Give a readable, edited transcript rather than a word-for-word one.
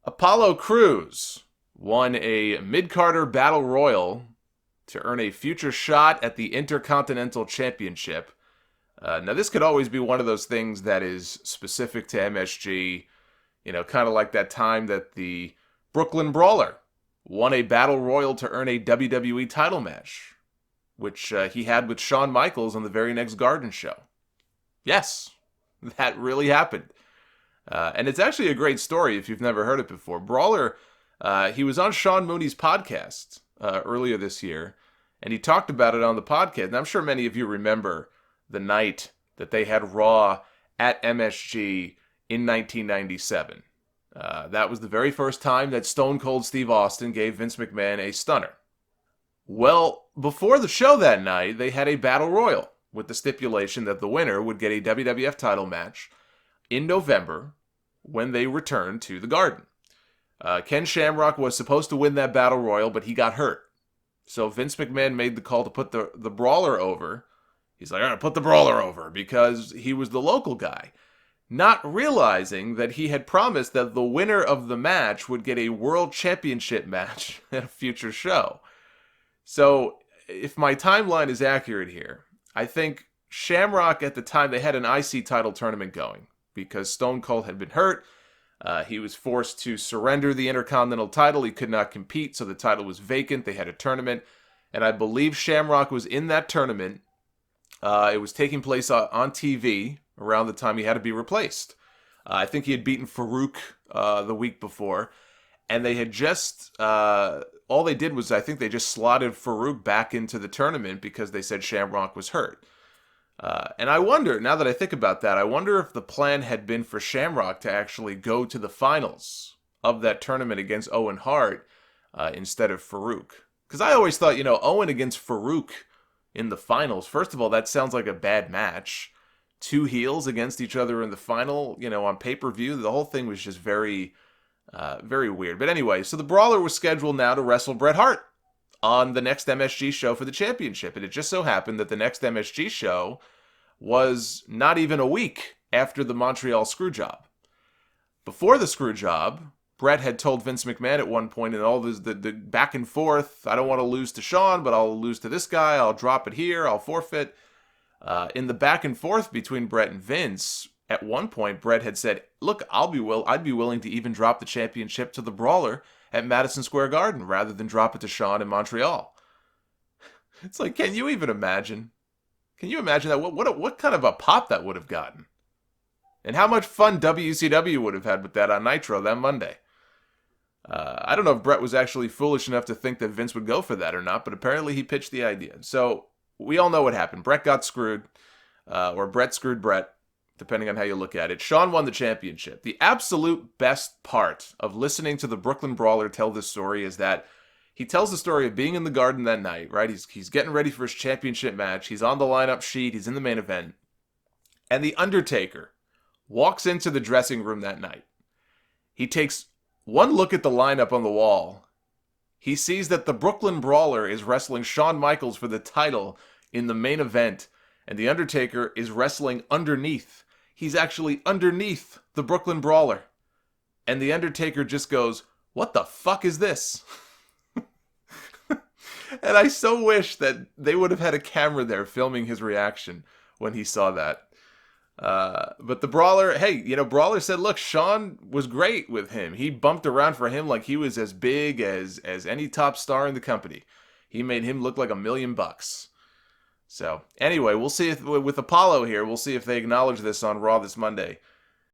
Apollo Crews won a mid-Carter Battle Royal to earn a future shot at the Intercontinental Championship. Now, this could always be one of those things that is specific to MSG, kind of like that time that the Brooklyn Brawler won a Battle Royal to earn a WWE title match, which he had with Shawn Michaels on the very next Garden show. Yes, that really happened. And it's actually a great story if you've never heard it before. Brawler, he was on Sean Mooney's podcast earlier this year, and he talked about it on the podcast. And I'm sure many of you remember the night that they had Raw at MSG in 1997. That was the very first time that Stone Cold Steve Austin gave Vince McMahon a stunner. Well, before the show that night, they had a Battle Royal with the stipulation that the winner would get a WWF title match in November when they returned to the Garden. Ken Shamrock was supposed to win that Battle Royal, but he got hurt. So Vince McMahon made the call to put the Brawler over. He's like, all right, put the Brawler over, because he was the local guy. Not realizing that he had promised that the winner of the match would get a World Championship match at a future show. So, if my timeline is accurate here, I think Shamrock at the time, they had an IC title tournament going because Stone Cold had been hurt. He was forced to surrender the Intercontinental title. He could not compete, so the title was vacant. They had a tournament, and I believe Shamrock was in that tournament. It was taking place on TV around the time he had to be replaced. I think he had beaten Farouk the week before, and they had just, all they did was, I think they just slotted Farouk back into the tournament because they said Shamrock was hurt. And I wonder, now that I think about that, I wonder if the plan had been for Shamrock to actually go to the finals of that tournament against Owen Hart instead of Farouk. Because I always thought, Owen against Farouk in the finals, first of all, that sounds like a bad match. Two heels against each other in the final, on pay-per-view. The whole thing was just very, very weird. But anyway, so the Brawler was scheduled now to wrestle Bret Hart on the next MSG show for the championship. And it just so happened that the next MSG show was not even a week after the Montreal Screwjob. Before the Screwjob, Bret had told Vince McMahon at one point in all the back and forth, I don't want to lose to Shawn, but I'll lose to this guy. I'll drop it here. I'll forfeit. In the back and forth between Bret and Vince, at one point, Bret had said, look, I'd be willing to even drop the championship to the Brawler at Madison Square Garden rather than drop it to Shawn in Montreal. It's like, can you even imagine? Can you imagine that? What kind of a pop that would have gotten? And how much fun WCW would have had with that on Nitro that Monday. I don't know if Bret was actually foolish enough to think that Vince would go for that or not, but apparently he pitched the idea. So we all know what happened. Bret got screwed, or Bret screwed Bret, depending on how you look at it. Shawn won the championship. The absolute best part of listening to the Brooklyn Brawler tell this story is that he tells the story of being in the Garden that night, right? He's getting ready for his championship match. He's on the lineup sheet. He's in the main event. And the Undertaker walks into the dressing room that night. He takes one look at the lineup on the wall. He sees that the Brooklyn Brawler is wrestling Shawn Michaels for the title in the main event, and the Undertaker is wrestling underneath. He's actually underneath the Brooklyn Brawler. And the Undertaker just goes, what the fuck is this? And I so wish that they would have had a camera there filming his reaction when he saw that. But the Brawler, Brawler said, look, Shawn was great with him. He bumped around for him like he was as big as any top star in the company. He made him look like $1 million. So, anyway, we'll see if, with Apollo here, we'll see if they acknowledge this on Raw this Monday.